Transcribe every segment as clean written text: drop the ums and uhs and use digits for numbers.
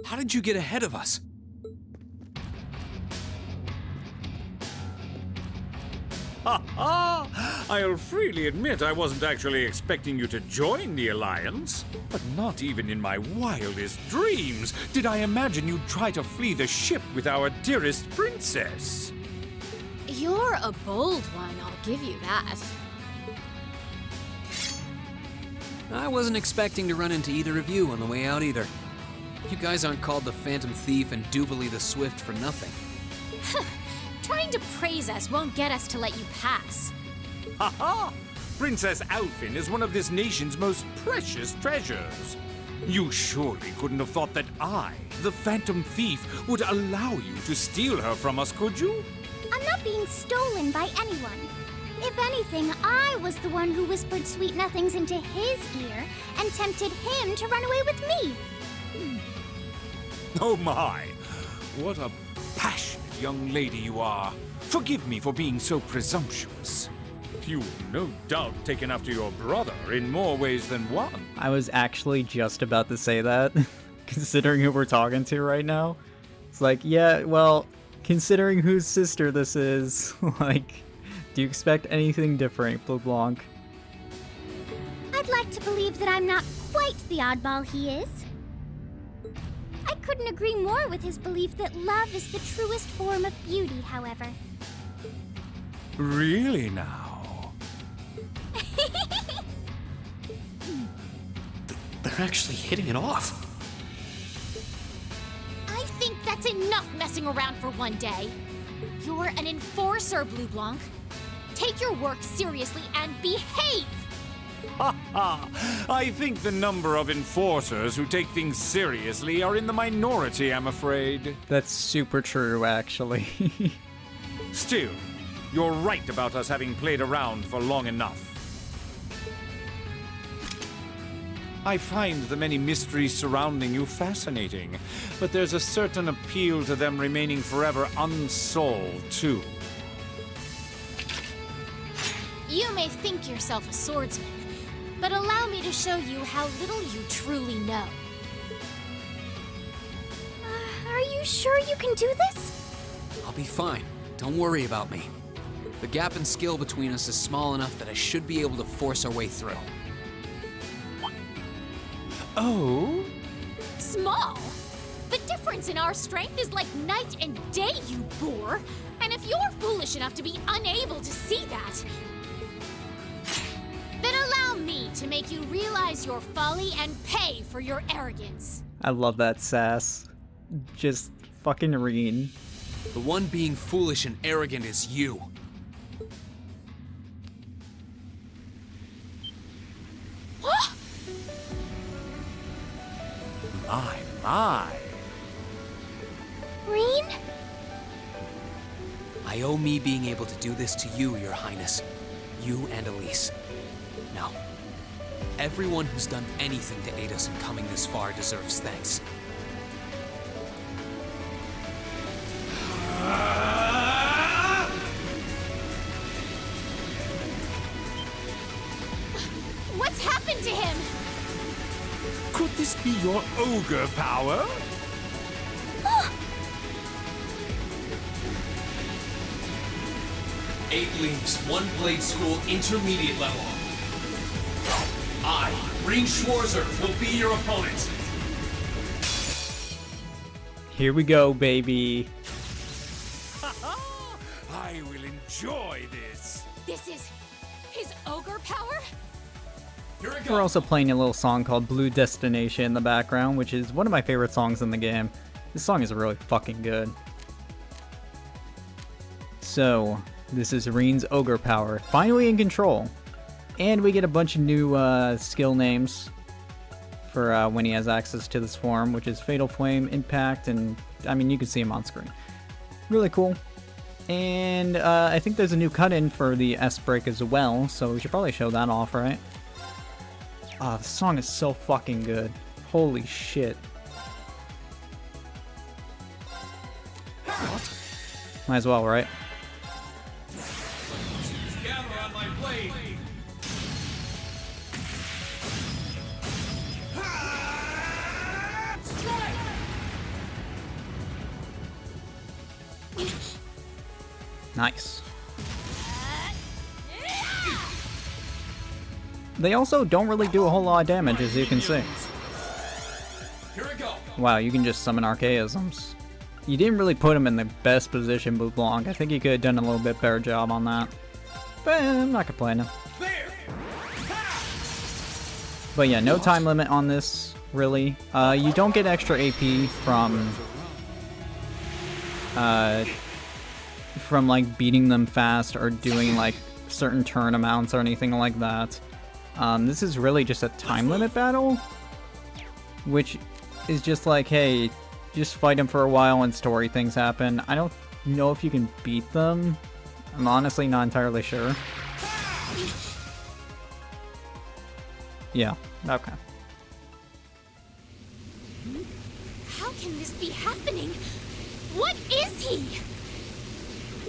How did you get ahead of us? Ha ha! I'll freely admit I wasn't actually expecting you to join the Alliance. But not even in my wildest dreams did I imagine you'd try to flee the ship with our dearest princess. You're a bold one, I'll give you that. I wasn't expecting to run into either of you on the way out either. You guys aren't called the Phantom Thief and Duvalie the Swift for nothing. Trying to praise us won't get us to let you pass. Ha ha! Princess Alfin is one of this nation's most precious treasures. You surely couldn't have thought that I, the Phantom Thief, would allow you to steal her from us, could you? I'm not being stolen by anyone. If anything, I was the one who whispered sweet nothings into his ear and tempted him to run away with me. Oh my! What a passionate young lady you are. Forgive me for being so presumptuous. You've no doubt taken after your brother in more ways than one. I was actually just about to say that, considering who we're talking to right now. It's like, yeah, well, considering whose sister this is, like, do you expect anything different, Blue Blanc? I'd like to believe that I'm not quite the oddball he is. I couldn't agree more with his belief that love is the truest form of beauty, however. Really now? They're actually hitting it off. I think that's enough messing around for one day. You're an enforcer, Blue Blanc. Take your work seriously and behave! Ha ha! I think the number of enforcers who take things seriously are in the minority, I'm afraid. That's super true, actually. Still, you're right about us having played around for long enough. I find the many mysteries surrounding you fascinating, but there's a certain appeal to them remaining forever unsolved, too. You may think yourself a swordsman, but allow me to show you how little you truly know. Are you sure you can do this? I'll be fine. Don't worry about me. The gap in skill between us is small enough that I should be able to force our way through. Oh? Small? The difference in our strength is like night and day, you boor! And if you're foolish enough to be unable to see that, then allow me to make you realize your folly and pay for your arrogance. I love that sass. Just fucking Reen. The one being foolish and arrogant is you. My. Reen? I owe me being able to do this to you, Your Highness. You and Elise. Now, everyone who's done anything to aid us in coming this far deserves thanks. What's happened to him? Could this be your ogre power? Eight leagues, one blade school, intermediate level. I, Ring Schwarzer, will be your opponent. Here we go, baby. I will enjoy this. This is his ogre power? Here we go. We're also playing a little song called Blue Destination in the background, which is one of my favorite songs in the game. This song is really fucking good. So, this is Reen's ogre power, finally in control. And we get a bunch of new skill names for when he has access to this form, which is Fatal Flame, Impact, and I mean, you can see him on screen. Really cool. And I think there's a new cut-in for the S-Break as well, so we should probably show that off, right? Ah, the song is so fucking good. Holy shit. What? Might as well, right? Gather on my blade. Strike! Nice. They also don't really do a whole lot of damage, as you can see. Here we go. Wow, you can just summon Archaisms. You didn't really put him in the best position, Blanc. I think you could have done a little bit better job on that. But I'm not complaining. But yeah, no time limit on this, really. You don't get extra AP from like beating them fast or doing like certain turn amounts or anything like that. This is really just a time limit battle, which is just like, hey, just fight them for a while and story things happen. I don't know if you can beat them. I'm honestly not entirely sure. Yeah, okay. How can this be happening? What is he?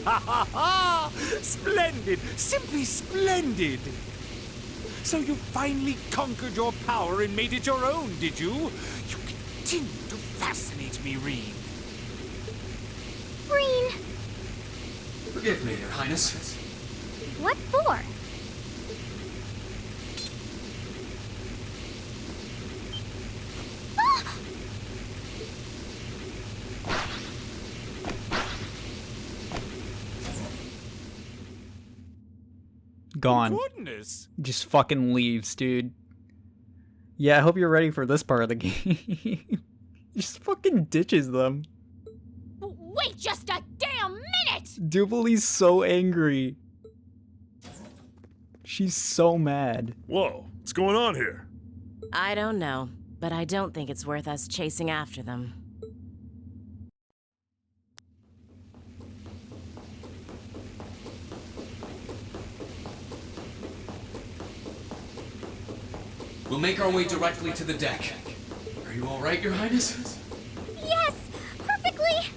Ha ha ha! Splendid! Simply splendid! So you finally conquered your power and made it your own, did you? You continue to fascinate me, Reen. Green, Forgive me, Your Highness. what for? Gone. Goodness! Just fucking leaves, dude. Yeah, I hope you're ready for this part of the game. Just fucking ditches them. Wait just a damn minute! Jubilee's so angry. She's so mad. Whoa, what's going on here? I don't know, but I don't think it's worth us chasing after them. We'll make our way directly to the deck. Are you all right, Your Highness? Yes, perfectly.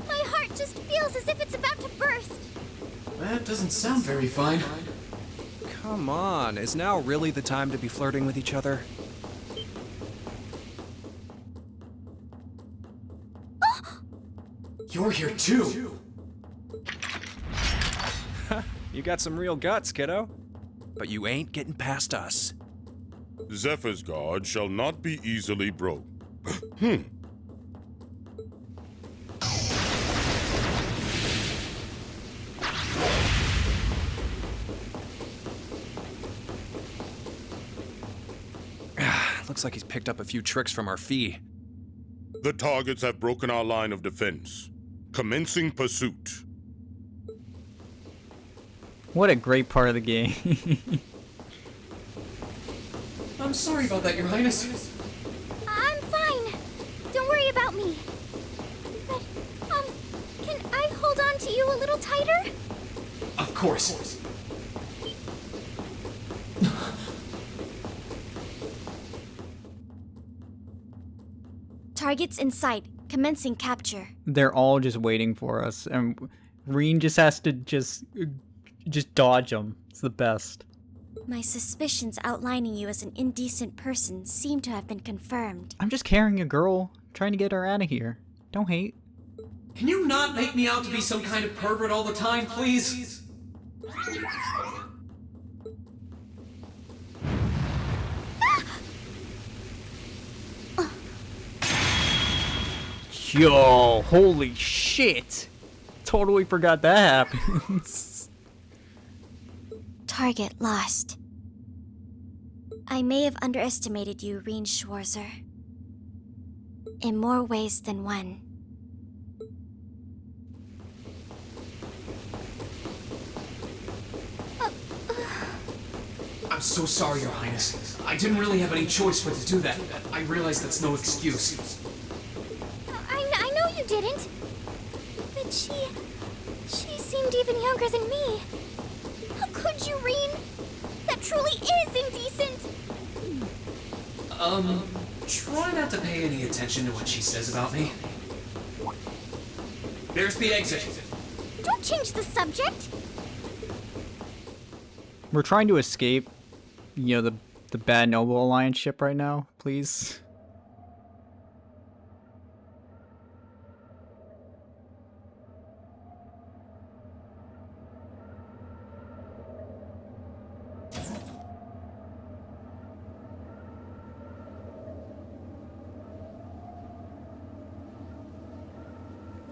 My heart just feels as if it's about to burst. That doesn't sound very fine. Come on, is now really the time to be flirting with each other? You're here too. You got some real guts, kiddo. But you ain't getting past us. Zephyr's guard shall not be easily broke. Looks like he's picked up a few tricks from our fee. The targets have broken our line of defense. Commencing pursuit. What a great part of the game. I'm sorry about that, Your Highness. I'm fine. Don't worry about me. But, can I hold on to you a little tighter? Of course. Targets in sight. Commencing capture. They're all just waiting for us, and Reen just has to just dodge them. It's the best. My suspicions outlining you as an indecent person seem to have been confirmed. I'm just carrying a girl, trying to get her out of here. Don't hate. Can you not make me out to be some kind of pervert all the time, please? Yo, holy shit. Totally forgot that happens. Target lost. I may have underestimated you, Reen Schwarzer. In more ways than one. I'm so sorry, Your Highness. I didn't really have any choice but to do that. I realize that's no excuse. I know you didn't. But she seemed even younger than me. How could you, Reen? That truly is indecent. Try not to pay any attention to what she says about me. There's the exit. Don't change the subject. We're trying to escape, you know, the bad Noble Alliance ship right now, please.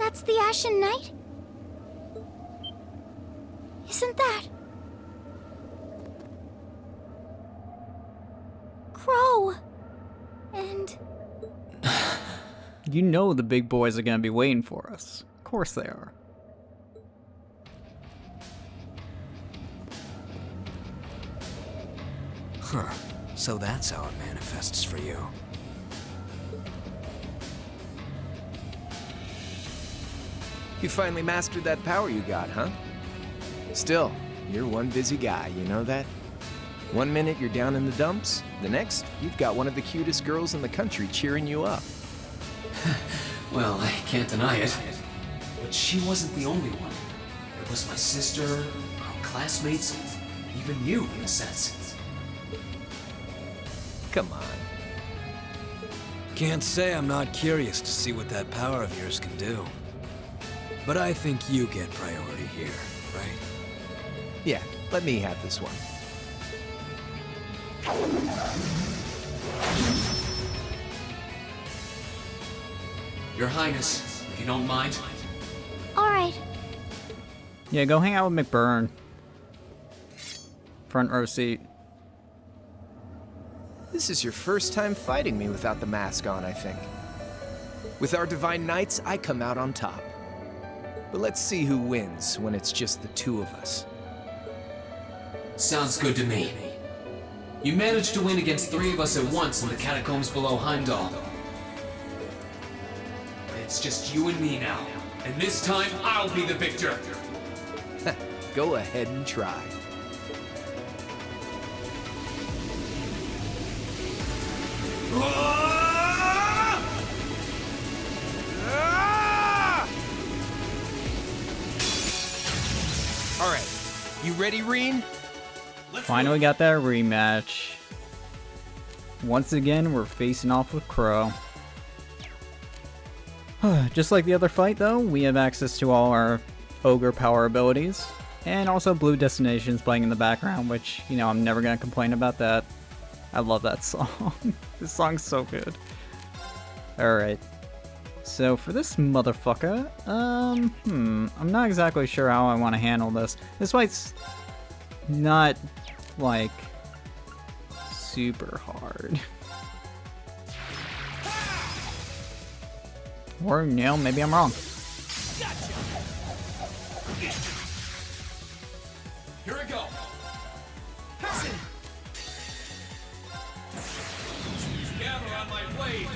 That's the Ashen Knight? Isn't that... Crow? And... You know the big boys are gonna be waiting for us. Of course they are. Huh. So that's how it manifests for you. You finally mastered that power you got, huh? Still, you're one busy guy, you know that? One minute you're down in the dumps, the next, you've got one of the cutest girls in the country cheering you up. Well, I can't deny it. But she wasn't the only one. It was my sister, our classmates, even you, in a sense. Come on. Can't say I'm not curious to see what that power of yours can do. But I think you get priority here, right? Yeah, let me have this one. Your Highness, if you don't mind. Alright. Yeah, go hang out with McBurn. Front row seat. This is your first time fighting me without the mask on, I think. With our Divine Knights, I come out on top. But let's see who wins when it's just the two of us. Sounds good to me. You managed to win against 3 of us at once in the catacombs below Heimdall. It's just you and me now. And this time, I'll be the victor. Go ahead and try. All right, you ready, Reen? Finally got that rematch. Once again, we're facing off with Crow. Just like the other fight, though, we have access to all our ogre power abilities. And also Blue Destinations playing in the background, which, you know, I'm never gonna complain about that. I love that song. This song's so good. Alright. So for this motherfucker, I'm not exactly sure how I want to handle this. This fight's not, like, super hard. Or, you know, maybe I'm wrong. Here we go. Gather on my blade.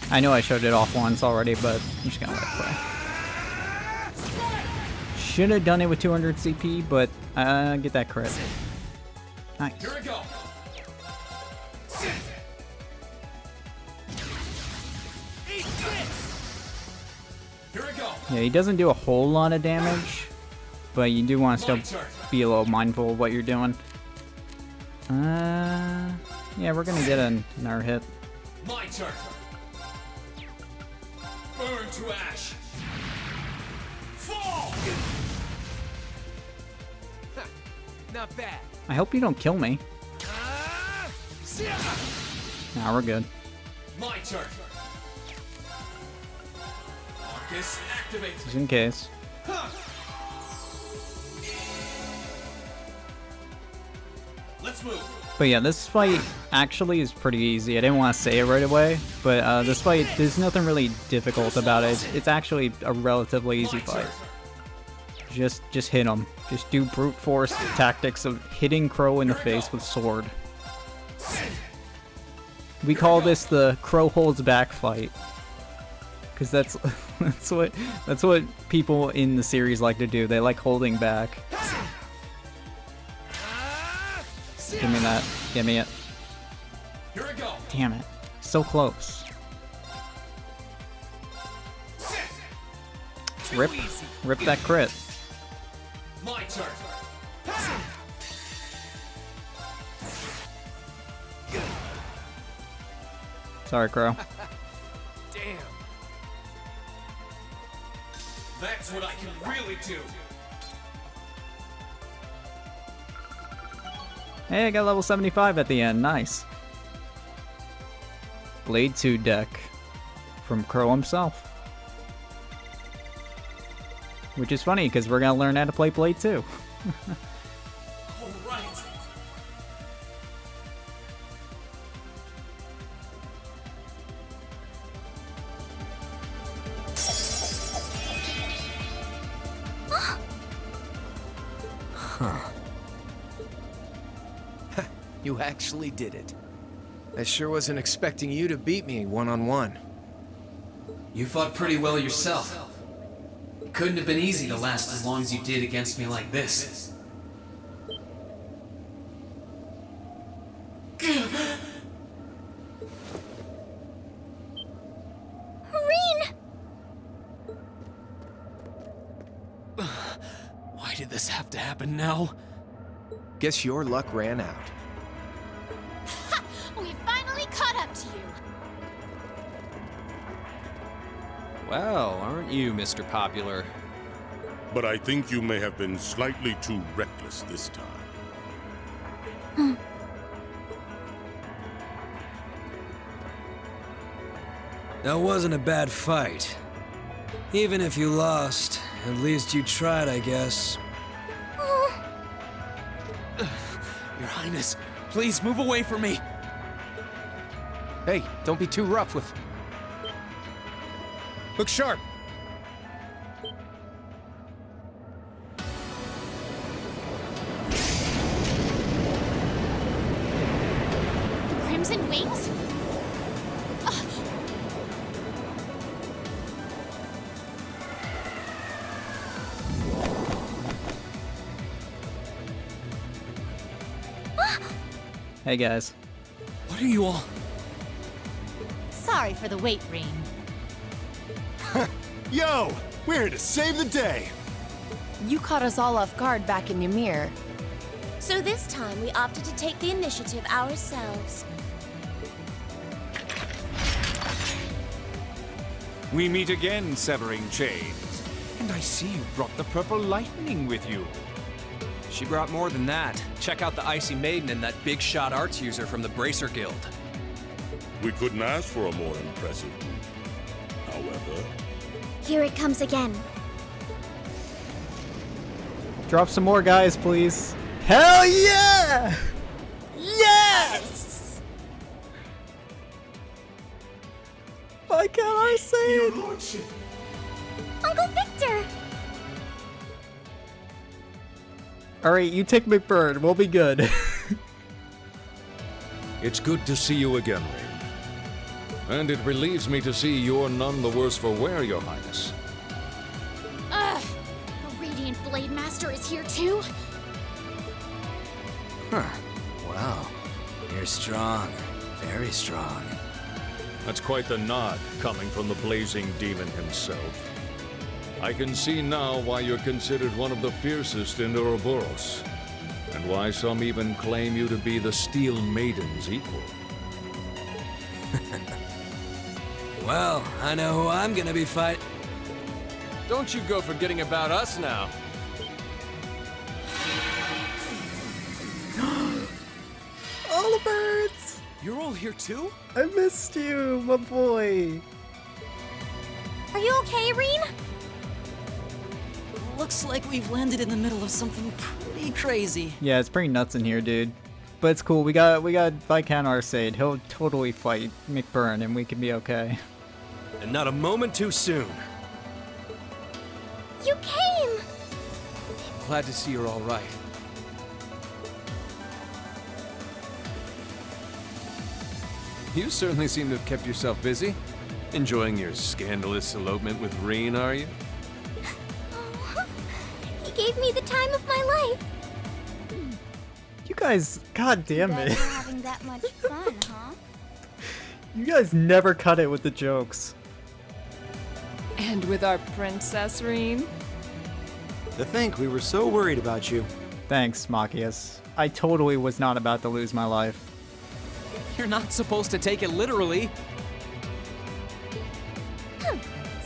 I know I showed it off once already, but I'm just gonna let it play. Should have done it with 200 CP, but get that crit. Nice. Here we go. Here we go. Yeah, he doesn't do a whole lot of damage, but you do want to still be a little mindful of what you're doing. Yeah, we're gonna get another hit. My turn. Burn to ash. Fall. Not bad. I hope you don't kill me. Nah, we're good. My turn. Marcus, activate. Just in case. Let's move. But yeah, this fight actually is pretty easy. I didn't want to say it right away, but this fight, there's nothing really difficult about it. It's actually a relatively easy fight. Just hit him. Just do brute force tactics of hitting Crow in the face with sword. We call this the Crow holds back fight, because that's that's what people in the series like to do. They like holding back. Give me that. Give me it. Here we go. Damn it. So close. Rip that crit. My turn. Sorry, Crow. Damn. That's what I can really do. Hey, I got level 75 at the end. Nice. Blade 2 deck from Crow himself. Which is funny, because we're gonna learn how to play Blade too. All right. You actually did it. I sure wasn't expecting you to beat me one-on-one. You fought pretty well yourself. It couldn't have been easy to last as long as you did against me like this. Reen! Why did this have to happen now? Guess your luck ran out. Ha! We finally caught up to you. Well, aren't you, Mr. Popular? But I think you may have been slightly too reckless this time. That wasn't a bad fight. Even if you lost, at least you tried, I guess. Your Highness, please move away from me. Hey, don't be too rough with... Look sharp! The Crimson Wings? Hey guys. What are you all? Sorry for the wait, Reen. Yo! We're here to save the day! You caught us all off guard back in Ymir. So this time we opted to take the initiative ourselves. We meet again, severing chains. And I see you brought the purple lightning with you. She brought more than that. Check out the Icy Maiden and that big shot arts user from the Bracer Guild. We couldn't ask for a more impressive group. However, Here it comes again. Drop some more guys, please. Hell yeah! Yes! Why can't I say it? Your Lordship. Uncle Victor! Alright, you take McBurn. We'll be good. It's good to see you again, Rain. And it relieves me to see you're none the worse for wear, Your Highness. Ugh! The Radiant Blade Master is here too? Huh. Wow. You're strong. Very strong. That's quite the nod coming from the blazing demon himself. I can see now why you're considered one of the fiercest in Ouroboros, and why some even claim you to be the Steel Maiden's equal. Well, I know who I'm gonna be fighting. Don't you go forgetting about us now. All the birds! You're all here too? I missed you, my boy. Are you okay, Reen? Looks like we've landed in the middle of something pretty crazy. Yeah, it's pretty nuts in here, dude. But it's cool. We got Viscount Arcade. He'll totally fight McBurn, and we can be okay. And not a moment too soon. You came! Glad to see you're all right. You certainly seem to have kept yourself busy. Enjoying your scandalous elopement with Reen, are you? Oh, he gave me the time of my life. You guys, god damn it. You're having that much fun, huh? You guys never cut it with the jokes. And with our Princess Reen? To think we were so worried about you. Thanks, Machias. I totally was not about to lose my life. You're not supposed to take it literally.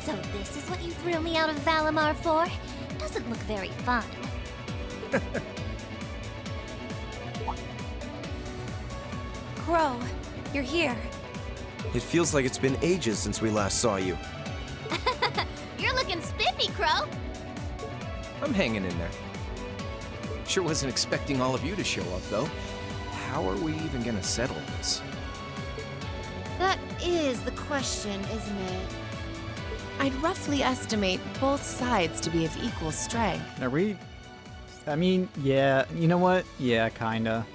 So this is what you threw me out of Valimar for? Doesn't look very fun. Crow, you're here. It feels like it's been ages since we last saw you. You're looking spiffy, Crow. I'm hanging in there. Sure wasn't expecting all of you to show up, though. How are we even gonna settle this? That is the question, isn't it? I'd roughly estimate both sides to be of equal strength. Are we? I mean, yeah, you know what? Yeah, kinda.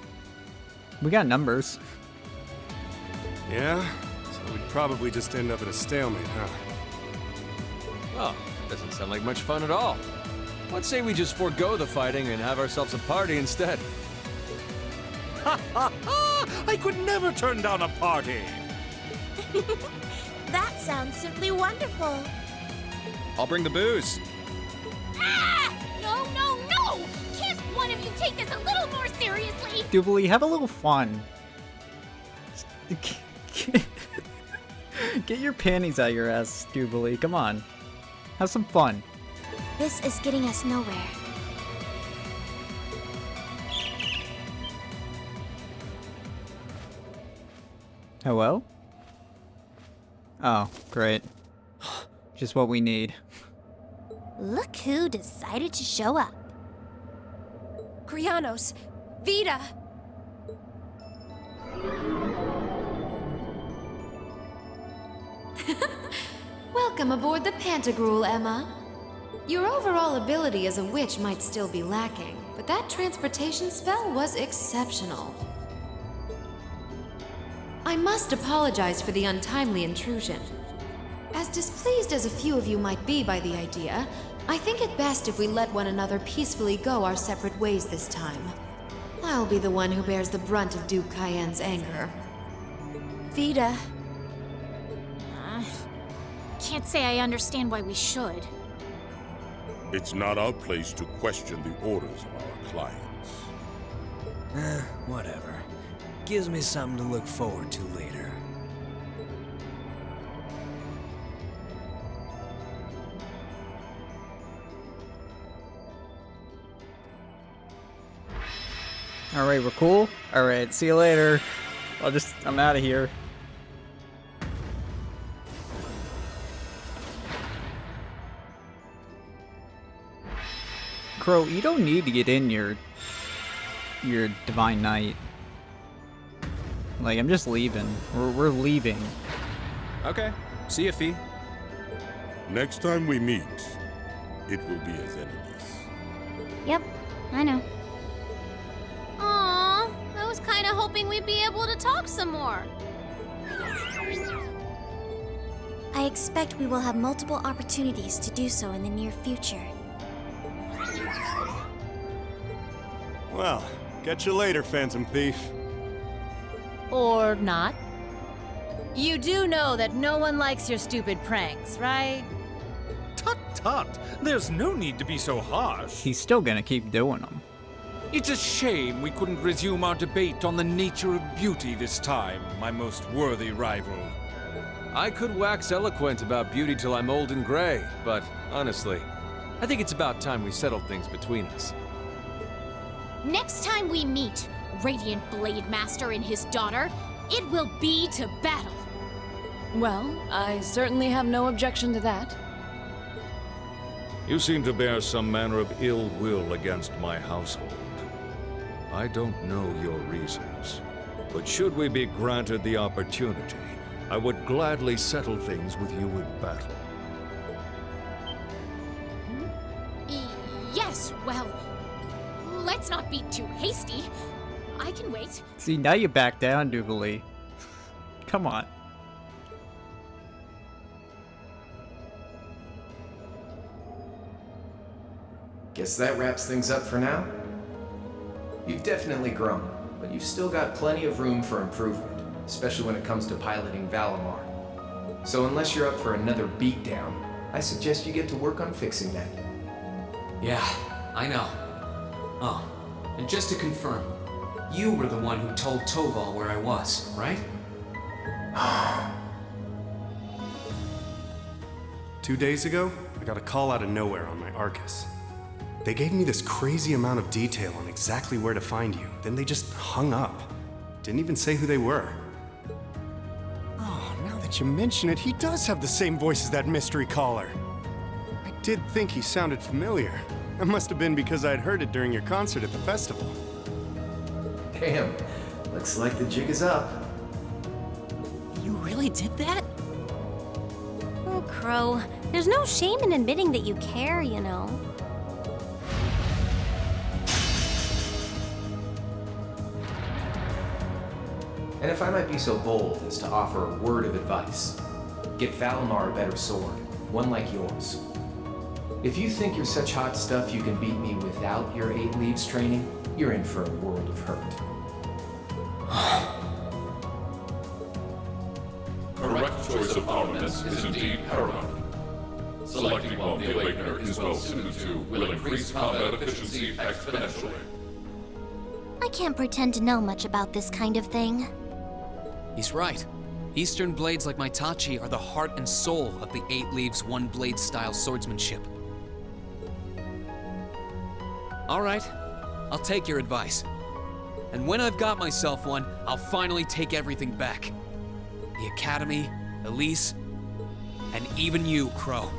We got numbers. Yeah? So we'd probably just end up at a stalemate, huh? Oh, doesn't sound like much fun at all. Let's say we just forego the fighting and have ourselves a party instead. Ha ha ha! I could never turn down a party! That sounds simply wonderful. I'll bring the booze. Ah! No, no, no! Can't one of you take this a little more seriously? Jubilee, have a little fun. Get your panties out your ass, Jubilee. Come on. Have some fun. This is getting us nowhere. Hello? Oh, great. Just what we need. Look who decided to show up. Krianos, Vita. Welcome aboard the Pantagruel, Emma. Your overall ability as a witch might still be lacking, but that transportation spell was exceptional. I must apologize for the untimely intrusion. As displeased as a few of you might be by the idea, I think it best if we let one another peacefully go our separate ways this time. I'll be the one who bears the brunt of Duke Cayenne's anger. Vita. Can't say I understand why we should. It's not our place to question the orders of our clients. Whatever. Gives me something to look forward to later. Alright, we're cool? Alright, see you later. I'm out of here. Crow, you don't need to get in your Divine Knight. Like, I'm just leaving. We're leaving. Okay. See ya, Fee. Next time we meet, it will be as enemies. Yep, I know. Aww, I was kinda hoping we'd be able to talk some more. I expect we will have multiple opportunities to do so in the near future. Well, catch you later, Phantom Thief. Or not. You do know that no one likes your stupid pranks, right? Tut tut! There's no need to be so harsh. He's still gonna keep doing them. It's a shame we couldn't resume our debate on the nature of beauty this time, my most worthy rival. I could wax eloquent about beauty till I'm old and gray, but honestly, I think it's about time we settled things between us. Next time we meet, Radiant Blade Master and his daughter, it will be to battle. Well, I certainly have no objection to that. You seem to bear some manner of ill will against my household. I don't know your reasons, but should we be granted the opportunity, I would gladly settle things with you in battle. Yes, well, let's not be too hasty. I can wait. See, now you back down, Jubilee. Come on. Guess that wraps things up for now. You've definitely grown, but you've still got plenty of room for improvement, especially when it comes to piloting Valimar. So unless you're up for another beatdown, I suggest you get to work on fixing that. Yeah, I know. Oh, and just to confirm, you were the one who told Toval where I was, right? 2 days ago, I got a call out of nowhere on my Arcus. They gave me this crazy amount of detail on exactly where to find you, then they just hung up. Didn't even say who they were. Oh, now that you mention it, he does have the same voice as that mystery caller. I did think he sounded familiar. That must have been because I'd heard it during your concert at the festival. Damn, looks like the jig is up. You really did that? Oh, Crow, there's no shame in admitting that you care, you know. And if I might be so bold as to offer a word of advice, get Valimar a better sword, one like yours. If you think you're such hot stuff you can beat me without your 8 leaves training, you're in for a world of hurt. Correct choice of armaments is indeed paramount. Selecting one the Awakener is well suited to will increase combat efficiency exponentially. I can't pretend to know much about this kind of thing. He's right. Eastern blades like my Tachi are the heart and soul of the 8 leaves, 1 blade style swordsmanship. All right, I'll take your advice. And when I've got myself one, I'll finally take everything back. The Academy, Elise, and even you, Crow.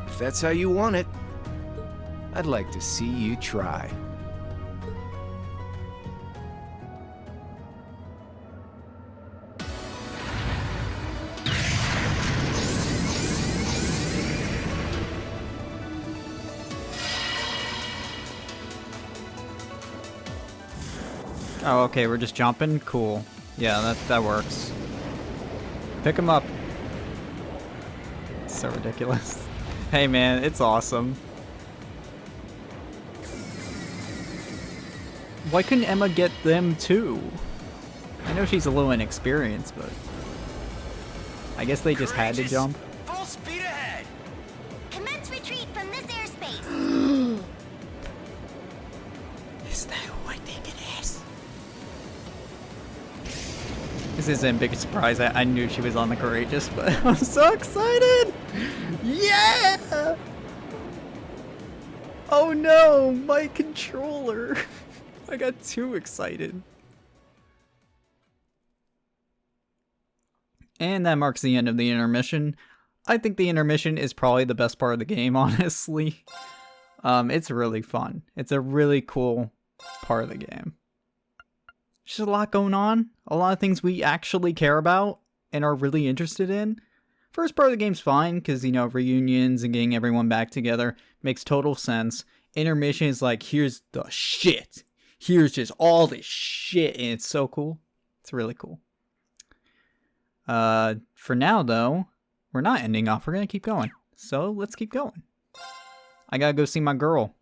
If that's how you want it, I'd like to see you try. Oh, okay, we're just jumping? Cool. Yeah, that works. Pick him up. It's so ridiculous. Hey man, it's awesome. Why couldn't Emma get them too? I know she's a little inexperienced, but I guess they just had to jump. Full speed ahead! Commence retreat from this airspace. Is that what I think it is? This isn't a big surprise. I knew she was on the Courageous, but I'm so excited! Yeah! Oh no, my controller. I got too excited. And that marks the end of the intermission. I think the intermission is probably the best part of the game, honestly. It's really fun. It's a really cool part of the game. There's just a lot going on. A lot of things we actually care about and are really interested in. First part of the game's fine, because, you know, reunions and getting everyone back together makes total sense. Intermission is like, here's the shit. Here's just all this shit, and it's so cool. It's really cool. For now, though, we're not ending off. We're gonna keep going. So, let's keep going. I gotta go see my girl.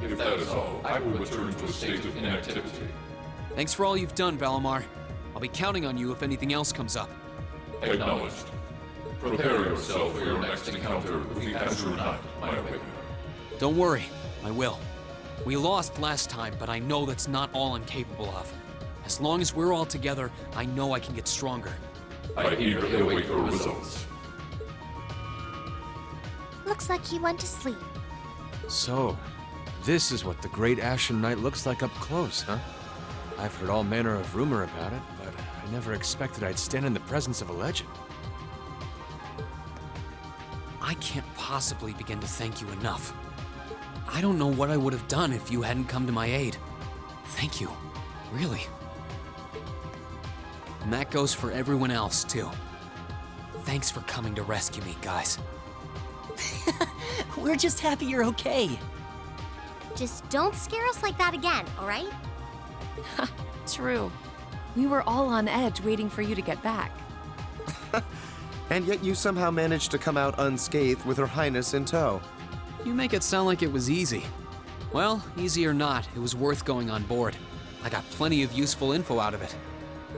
If that is all, I will return to a state of inactivity. Thanks for all you've done, Valimar. I'll be counting on you if anything else comes up. Acknowledged. Prepare yourself for your next encounter with the Azure Knight, my Awakener. Don't worry, I will. We lost last time, but I know that's not all I'm capable of. As long as we're all together, I know I can get stronger. I eagerly await your results. Looks like he went to sleep. So, this is what the Great Ashen Knight looks like up close, huh? I've heard all manner of rumor about it, but I never expected I'd stand in the presence of a legend. I can't possibly begin to thank you enough. I don't know what I would have done if you hadn't come to my aid. Thank you, really. And that goes for everyone else, too. Thanks for coming to rescue me, guys. We're just happy you're okay. Just don't scare us like that again, alright? True. We were all on edge waiting for you to get back. And yet you somehow managed to come out unscathed with Her Highness in tow. You make it sound like it was easy. Well, easy or not, it was worth going on board. I got plenty of useful info out of it.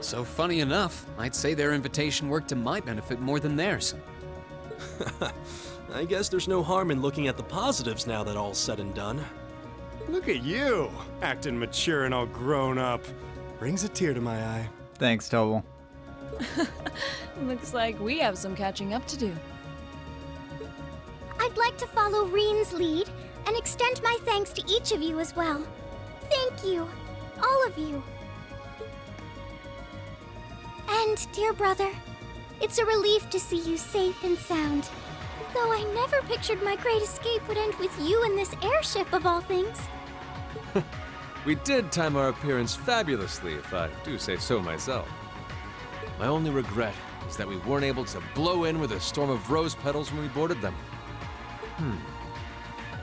So funny enough, I'd say their invitation worked to my benefit more than theirs. I guess there's no harm in looking at the positives now that all's said and done. Look at you, acting mature and all grown up. Brings a tear to my eye. Thanks, Total. Looks like we have some catching up to do. I'd like to follow Reen's lead and extend my thanks to each of you as well. Thank you, all of you. And, dear brother, it's a relief to see you safe and sound. Though I never pictured my great escape would end with you in this airship of all things. We did time our appearance fabulously, if I do say so myself. My only regret is that we weren't able to blow in with a storm of rose petals when we boarded them.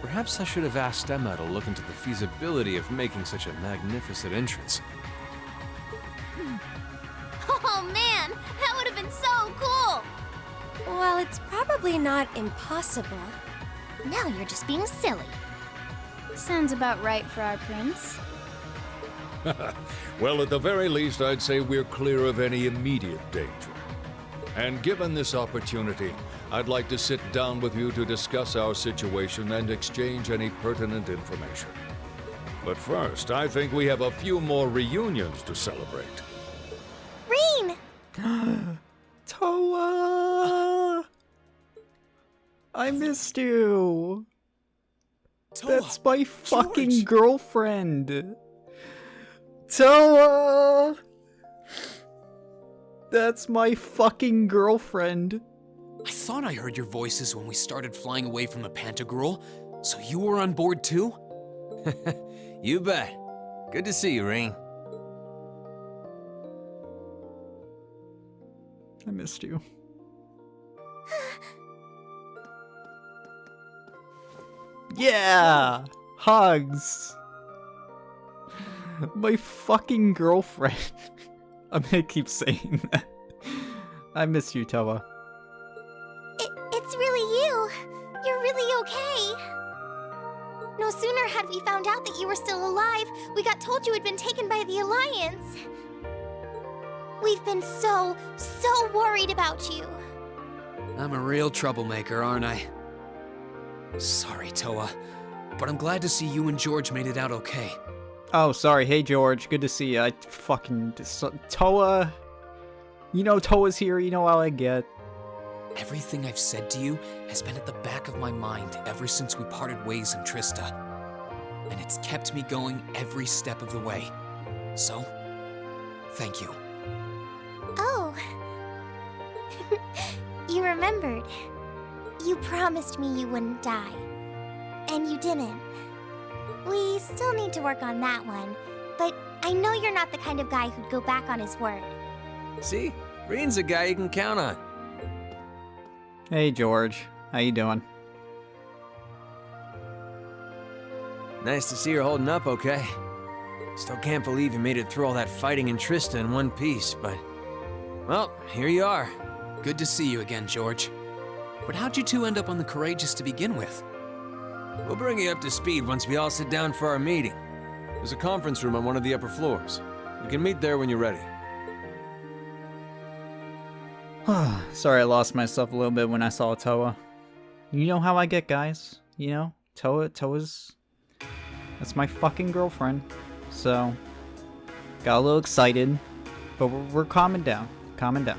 Perhaps I should have asked Emma to look into the feasibility of making such a magnificent entrance. Oh man, that would have been so cool! Well, it's probably not impossible. Now you're just being silly. Sounds about right for our prince. Well, at the very least, I'd say we're clear of any immediate danger. And given this opportunity, I'd like to sit down with you to discuss our situation and exchange any pertinent information. But first, I think we have a few more reunions to celebrate. Reen! Toa! I missed you. That's my fucking girlfriend. Toa! That's my fucking girlfriend. I thought I heard your voices when we started flying away from the Pantagruel, so you were on board too? You bet. Good to see you, Reen. I missed you. Yeah! Hugs! My fucking girlfriend. I'm gonna keep saying that. I miss you, Toa. It's really you. You're really okay. No sooner had we found out that you were still alive, we got told you had been taken by the Alliance. We've been so worried about you. I'm a real troublemaker, aren't I? Sorry, Toa, but I'm glad to see you and George made it out okay. Oh, sorry. Hey, George. Good to see you. I fucking... Toa... You know Toa's here. You know how I get. Everything I've said to you has been at the back of my mind ever since we parted ways in Trista. And it's kept me going every step of the way. So, thank you. Oh. You remembered. You promised me you wouldn't die. And you didn't. We still need to work on that one, but I know you're not the kind of guy who'd go back on his word. See? Reen's a guy you can count on. Hey, George. How you doing? Nice to see her holding up okay. Still can't believe you made it through all that fighting in Trista in one piece, but... Well, here you are. Good to see you again, George. But how'd you two end up on the Courageous to begin with? We'll bring you up to speed once we all sit down for our meeting. There's a conference room on one of the upper floors. We can meet there when you're ready. Sorry I lost myself a little bit when I saw Toa. You know how I get, guys. You know? Toa's... That's my fucking girlfriend. So... Got a little excited. But we're calming down. Calming down.